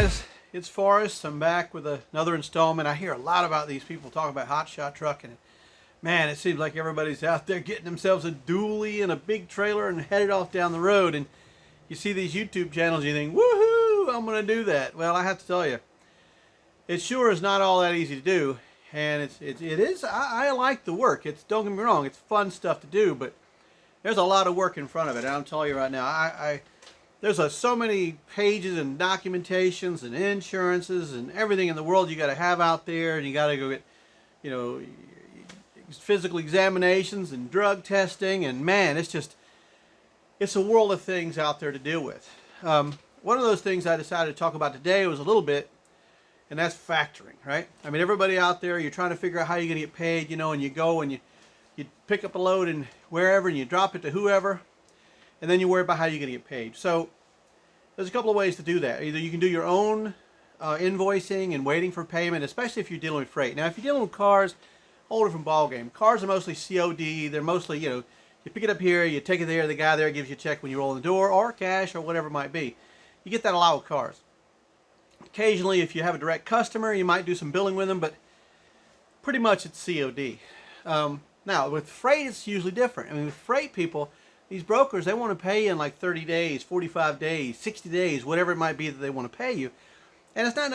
guys, it's Forrest. I'm back with another installment. I hear a lot about these people talking about hotshot trucking. Man, it seems like everybody's out there getting themselves a dually and a big trailer and headed off down the road. And you see these YouTube channels, you think, woohoo, I'm going to do that. Well, I have to tell you, it sure is not all that easy to do. And it is, I like the work. Don't get me wrong, it's fun stuff to do, but there's a lot of work in front of it. And I'm telling you right now, there's so many pages and documentations and insurances and everything in the world you got to have out there, and you got to go get, physical examinations and drug testing, and man, it's a world of things out there to deal with. One of those things I decided to talk about today was a little bit, and that's factoring, right? I mean, everybody out there, you're trying to figure out how you're going to get paid, and you go and you pick up a load and wherever, and you drop it to whoever, and then you worry about how you're going to get paid. So there's a couple of ways to do that. Either you can do your own invoicing and waiting for payment, especially if you're dealing with freight. Now, if you're dealing with cars, whole different ballgame. Cars are mostly COD. They're mostly, you pick it up here, you take it there, the guy there gives you a check when you roll in the door, or cash, or whatever it might be. You get that a lot with cars. Occasionally, if you have a direct customer, you might do some billing with them, but pretty much it's COD. Now, with freight, it's usually different. I mean, with freight people, these brokers, they want to pay you in like 30 days, 45 days, 60 days, whatever it might be that they want to pay you. And it's not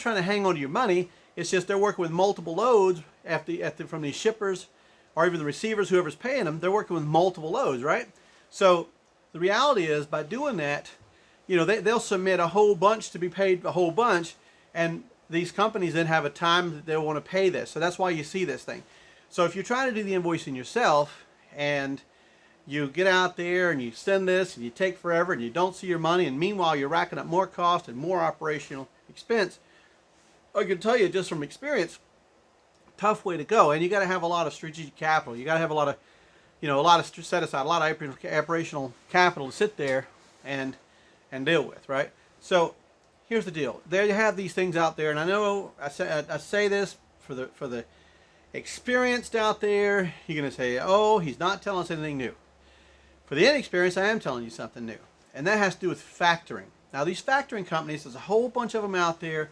trying to hang on to your money. It's just they're working with multiple loads from these shippers or even the receivers, whoever's paying them. They're working with multiple loads, right? So the reality is, by doing that, they'll submit a whole bunch to be paid a whole bunch, and these companies then have a time that they want to pay this. So that's why you see this thing. So if you're trying to do the invoicing yourself and you get out there and you send this and you take forever and you don't see your money, and meanwhile you're racking up more cost and more operational expense, I can tell you just from experience, tough way to go. And you got to have a lot of strategic capital. You got to have a lot of set aside, a lot of operational capital to sit there and deal with, right? So here's the deal. There you have these things out there, and I know I say this for the experienced out there. You're going to say, oh, he's not telling us anything new. For the inexperienced, I am telling you something new, and that has to do with factoring. Now, these factoring companies, there's a whole bunch of them out there.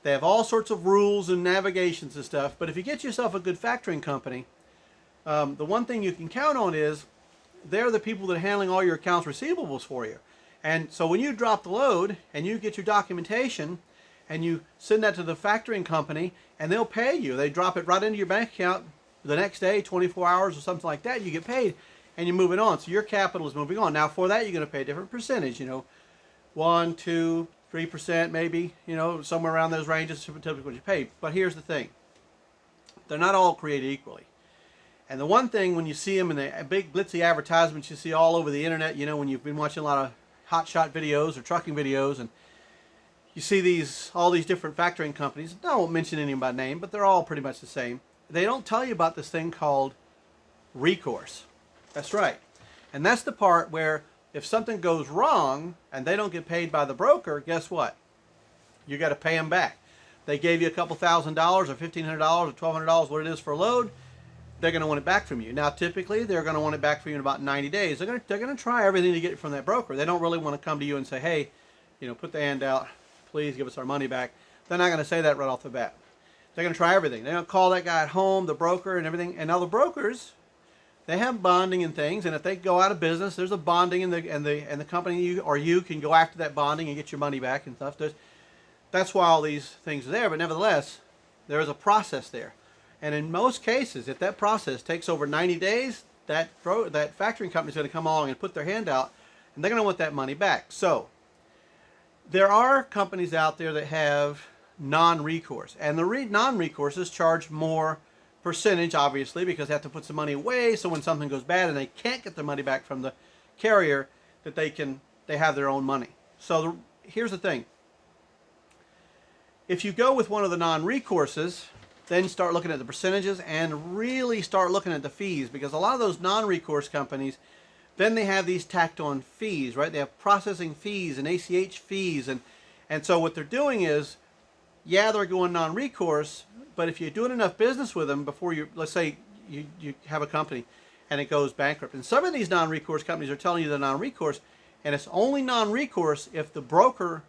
They have all sorts of rules and navigations and stuff, but if you get yourself a good factoring company, the one thing you can count on is they're the people that are handling all your accounts receivables for you. And so when you drop the load and you get your documentation and you send that to the factoring company, and they'll pay you. They drop it right into your bank account the next day, 24 hours or something like that. You get paid and you're moving on. So your capital is moving on. Now, for that, you're going to pay a different percentage, 1, 2, 3% maybe, somewhere around those ranges, typically what you pay. But here's the thing. They're not all created equally. And the one thing, when you see them in the big glitzy advertisements you see all over the internet, when you've been watching a lot of hotshot videos or trucking videos, and you see all these different factoring companies, I won't mention any by name, but they're all pretty much the same. They don't tell you about this thing called recourse. That's right. And that's the part where if something goes wrong and they don't get paid by the broker, guess what? You got to pay them back. They gave you a couple $1,000 or $1,500 or $1,200, what it is for a load. They're going to want it back from you. Now, typically, they're going to want it back from you in about 90 days. They're going to try everything to get it from that broker. They don't really want to come to you and say, hey, put the hand out, please give us our money back. They're not going to say that right off the bat. They're going to try everything. They're going to call that guy at home, the broker, and everything. And now the brokers, they have bonding and things, and if they go out of business, there's a bonding, and the company you can go after that bonding and get your money back and stuff. That's why all these things are there. But nevertheless, there is a process there. And in most cases, if that process takes over 90 days, that factoring company is going to come along and put their hand out, and they're going to want that money back. So there are companies out there that have non-recourse, and the non-recourses charge more percentage, obviously, because they have to put some money away, so when something goes bad and they can't get their money back from the carrier, that they have their own money. So here's the thing. If you go with one of the non-recourses, then start looking at the percentages and really start looking at the fees, because a lot of those non-recourse companies, then they have these tacked on fees, right? They have processing fees and ACH fees, and so what they're doing is, yeah, they're going non-recourse, but if you're doing enough business with them before let's say you have a company and it goes bankrupt, and some of these non-recourse companies are telling you they're non-recourse, and it's only non-recourse if the broker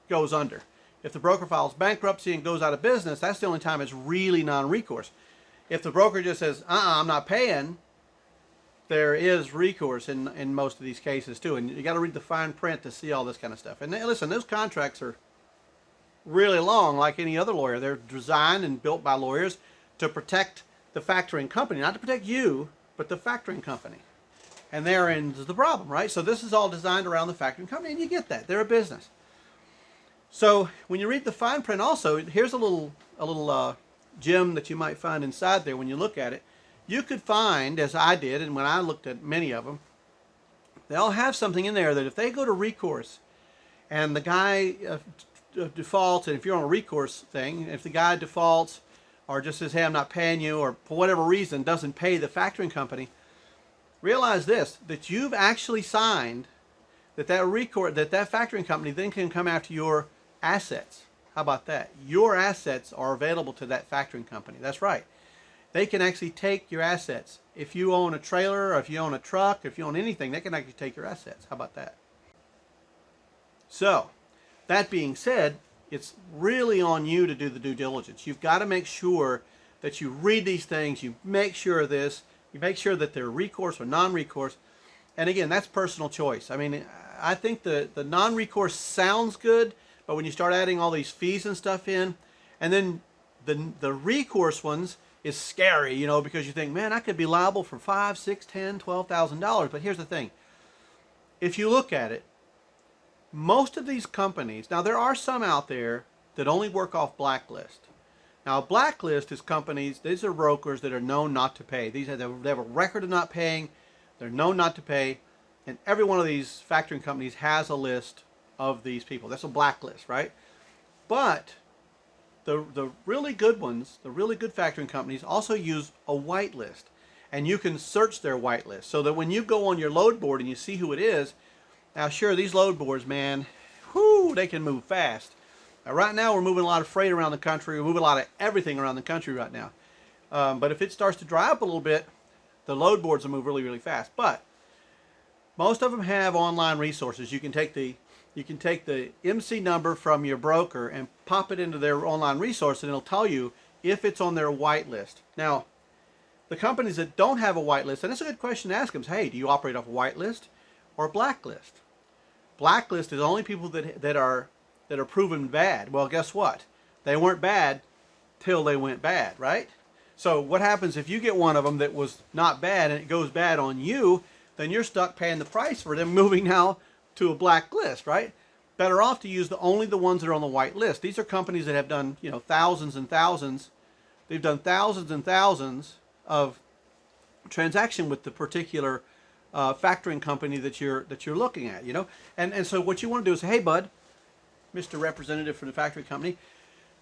goes under. If the broker files bankruptcy and goes out of business, that's the only time it's really non-recourse. If the broker just says, I'm not paying, there is recourse in most of these cases too. And you got to read the fine print to see all this kind of stuff. And listen, those contracts are really long, like any other lawyer. They're designed and built by lawyers to protect the factoring company, not to protect you, but the factoring company. And therein is the problem, right? So this is all designed around the factoring company, and you get that. They're a business. So when you read the fine print also, here's a little gem that you might find inside there when you look at it. You could find, as I did, and when I looked at many of them, they all have something in there that if they go to recourse and the guy defaults, and if you're on a recourse thing, if the guy defaults or just says, hey, I'm not paying you, or for whatever reason doesn't pay the factoring company, realize this, that you've actually signed that that factoring company then can come after your assets. How about that? Your assets are available to that factoring company. That's right. They can actually take your assets. If you own a trailer, or if you own a truck, if you own anything, they can actually take your assets. How about that? So, that being said, it's really on you to do the due diligence. You've got to make sure that you read these things, you make sure of this, you make sure that they're recourse or non-recourse. And again, that's personal choice. I mean, I think the non-recourse sounds good, but when you start adding all these fees and stuff in, and then the recourse ones is scary, you know, because you think, man, I could be liable for $5,000, $6,000, $10,000, $12,000. But here's the thing. If you look at it, most of these companies, now there are some out there that only work off blacklist. Now, a blacklist is companies, these are brokers that are known not to pay. They have a record of not paying. They're known not to pay. And every one of these factoring companies has a list of these people. That's a blacklist, right? But the really good ones, the really good factoring companies also use a whitelist. And you can search their whitelist so that when you go on your load board and you see who it is, now sure, these load boards, man, whoo, they can move fast. Now, right now we're moving a lot of freight around the country. We're moving a lot of everything around the country right now. But if it starts to dry up a little bit, the load boards will move really, really fast. But most of them have online resources. You can take the MC number from your broker and pop it into their online resource, and it'll tell you if it's on their whitelist. Now, the companies that don't have a whitelist, and it's a good question to ask them, is, hey, do you operate off a whitelist or a blacklist? Blacklist is only people that are proven bad. Well, guess what? They weren't bad till they went bad, right? So what happens if you get one of them that was not bad and it goes bad on you, then you're stuck paying the price for them moving now to a blacklist, right? Better off to use only the ones that are on the white list. These are companies that have done, you know, thousands and thousands. They've done thousands and thousands of transaction with the particular factoring company that you're looking at, you know. And so what you want to do is say, hey, bud, Mr. Representative for the factory company,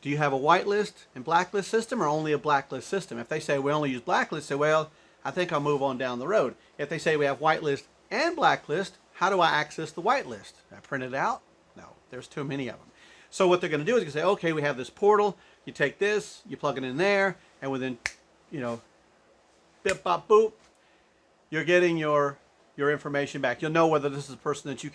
do you have a whitelist and blacklist system or only a blacklist system? If they say we only use blacklist, say, well, I think I'll move on down the road. If they say we have whitelist and blacklist, how do I access the whitelist? I print it out? No, there's too many of them. So what they're going to do is say, okay, we have this portal. You take this, you plug it in there, and within, you know, bip, bop, boop, you're getting your information back. You'll know whether this is a person that you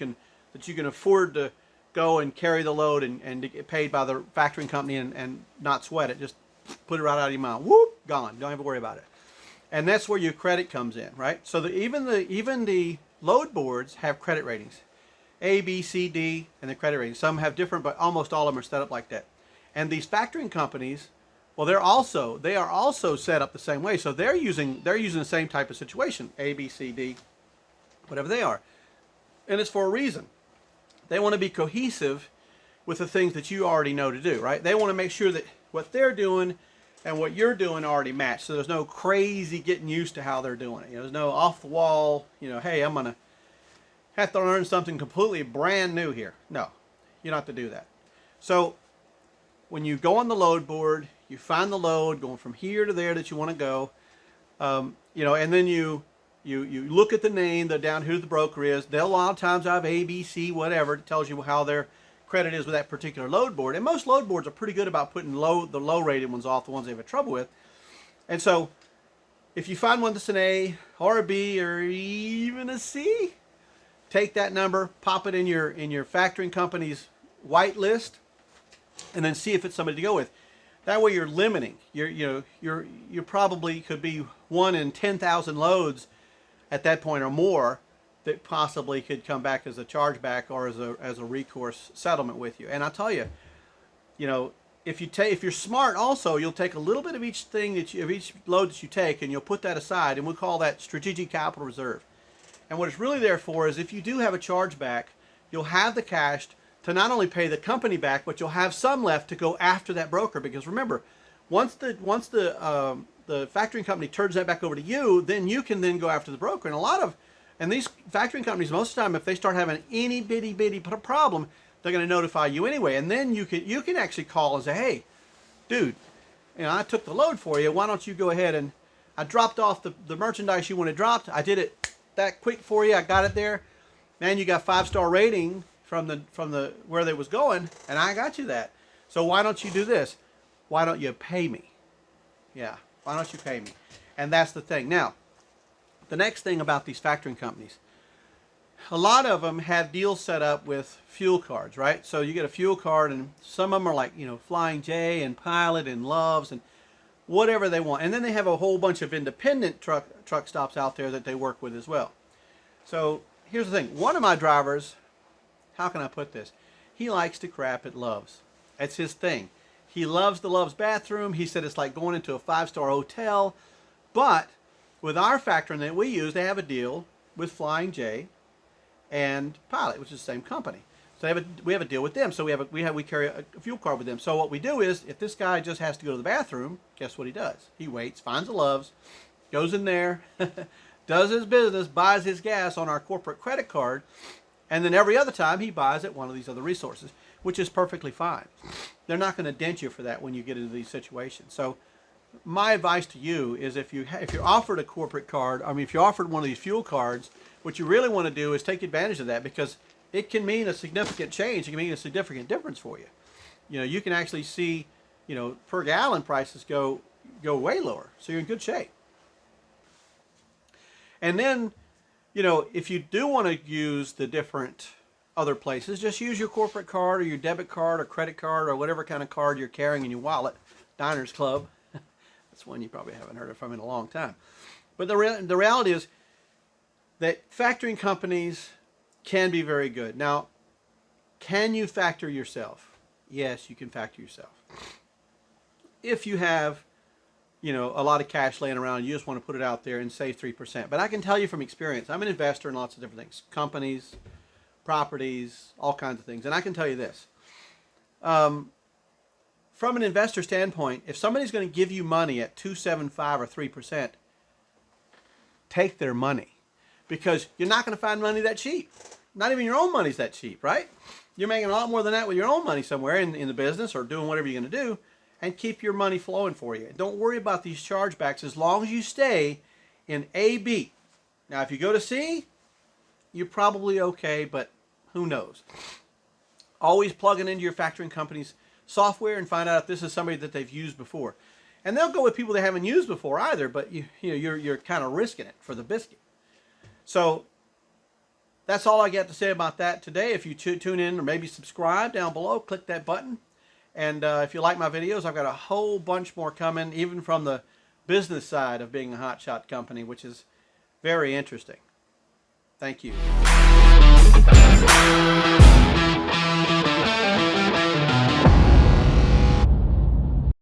can afford to go and carry the load and to get paid by the factoring company and not sweat it. Just put it right out of your mind. Whoop, gone. Don't have to worry about it. And that's where your credit comes in, right? So even the load boards have credit ratings. A, B, C, D, and the credit ratings. Some have different, but almost all of them are set up like that. And these factoring companies, well, they are also set up the same way. So they're using the same type of situation, A, B, C, D, whatever they are. And it's for a reason. They want to be cohesive with the things that you already know to do, right? They want to make sure that what they're doing and what you're doing already match. So there's no crazy getting used to how they're doing it. You know, there's no off the wall, you know, hey, I'm going to have to learn something completely brand new here. No, you don't have to do that. So when you go on the load board, you find the load going from here to there that you want to go, you know, and then you look at the name, down who the broker is. They'll a lot of times have A, B, C, whatever. It tells you how their credit is with that particular load board. And most load boards are pretty good about putting the low rated ones off, the ones they have trouble with. And so if you find one that's an A or a B or even a C, take that number, pop it in your factoring company's whitelist and then see if it's somebody to go with. That way you're limiting. You probably could be 1 in 10,000 loads at that point or more that possibly could come back as a chargeback or as a recourse settlement with you. And I'll tell you, if you're smart, also you'll take a little bit of each thing of each load that you take, and you'll put that aside, and we'll call that strategic capital reserve. And what it's really there for is if you do have a chargeback, you'll have the cash to not only pay the company back, but you'll have some left to go after that broker. Because remember, once the factoring company turns that back over to you, then you can then go after the broker. And these factoring companies, most of the time, if they start having any bitty problem, they're going to notify you anyway. And then you can actually call and say, hey, dude, I took the load for you. Why don't you go ahead and I dropped off the merchandise you wanted dropped. I did it that quick for you. I got it there. Man, you got 5-star rating from the where they was going, and I got you that. So why don't you do this? Why don't you pay me? Yeah, why don't you pay me? And that's the thing. Now, the next thing about these factoring companies, a lot of them have deals set up with fuel cards, right? So you get a fuel card, and some of them are like, Flying J and Pilot and Loves and whatever they want. And then they have a whole bunch of independent truck stops out there that they work with as well. So here's the thing. One of my drivers, how can I put this? He likes to crap at Loves. That's his thing. He loves the Loves bathroom. He said it's like going into a 5-star hotel. But with our factoring that we use, they have a deal with Flying J and Pilot, which is the same company. So we have a deal with them. So we carry a fuel card with them. So what we do is, if this guy just has to go to the bathroom, guess what he does? He waits, finds the Loves, goes in there, does his business, buys his gas on our corporate credit card, and then every other time he buys at one of these other resources, which is perfectly fine. They're not going to dent you for that when you get into these situations. So my advice to you is, if you're offered a corporate card, if you're offered one of these fuel cards, what you really want to do is take advantage of that, because it can mean a significant change. It can mean a significant difference for you. You can actually see, per gallon prices go way lower. So you're in good shape. And then, if you do want to use the different other places, just use your corporate card or your debit card or credit card or whatever kind of card you're carrying in your wallet. Diners Club. That's one you probably haven't heard of from in a long time. But the reality is that factoring companies can be very good. Now, can you factor yourself? Yes, you can factor yourself. If you have a lot of cash laying around, you just want to put it out there and save 3%. But I can tell you from experience, I'm an investor in lots of different things. Companies, properties, all kinds of things. And I can tell you this. From an investor standpoint, if somebody's going to give you money at 2.75 or 3%, take their money. Because you're not going to find money that cheap. Not even your own money's that cheap, right? You're making a lot more than that with your own money somewhere in the business or doing whatever you're going to do. And keep your money flowing for you. Don't worry about these chargebacks as long as you stay in A, B. Now, if you go to C, you're probably okay, but who knows? Always plug it into your factoring company's software and find out if this is somebody that they've used before. And they'll go with people they haven't used before either, but you're kind of risking it for the biscuit. So that's all I got to say about that today. If you tune in or maybe subscribe down below, click that button. And if you like my videos, I've got a whole bunch more coming, even from the business side of being a hotshot company, which is very interesting. Thank you.